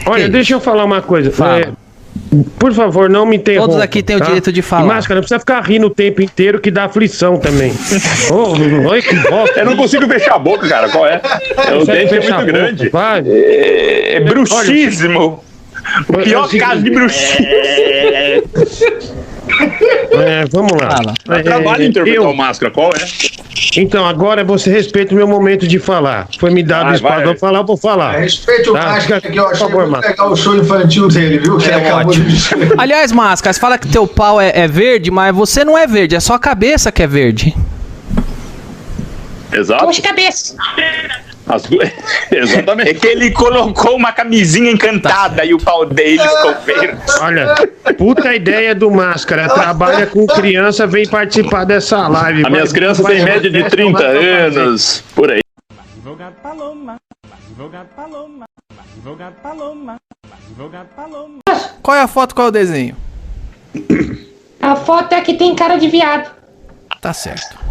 Olha, deixa eu falar uma coisa. Fala. Por favor, não me interrompa. Todos aqui têm o direito de falar. E Máscara, não precisa ficar rindo o tempo inteiro que dá aflição também. Olha que bosta. Eu não consigo fechar a boca, cara. Qual é? O dente é muito grande. Vai. É bruxismo. O pior caso de bruxismo. Vamos lá. Fala. Dá trabalho interpretar o Máscara. Qual é? Então, agora você respeita o meu momento de falar. Foi me dado espaço pra falar, eu vou falar. Respeite o Máscara, que eu achei muito legal o show infantil dele, viu? Que ele acabou de dizer. Aliás, Máscara, você fala que teu pau é verde, mas você não é verde, é só a cabeça que é verde. Exato. Duas cabeças. Exatamente. É que ele colocou uma camisinha encantada e o pau dele ficou verde. Olha, puta ideia do Máscara. Trabalha com criança, vem participar dessa live. As minhas crianças têm média de 30 anos, por aí. Qual é a foto, qual é o desenho? A foto é que tem cara de viado. Tá certo.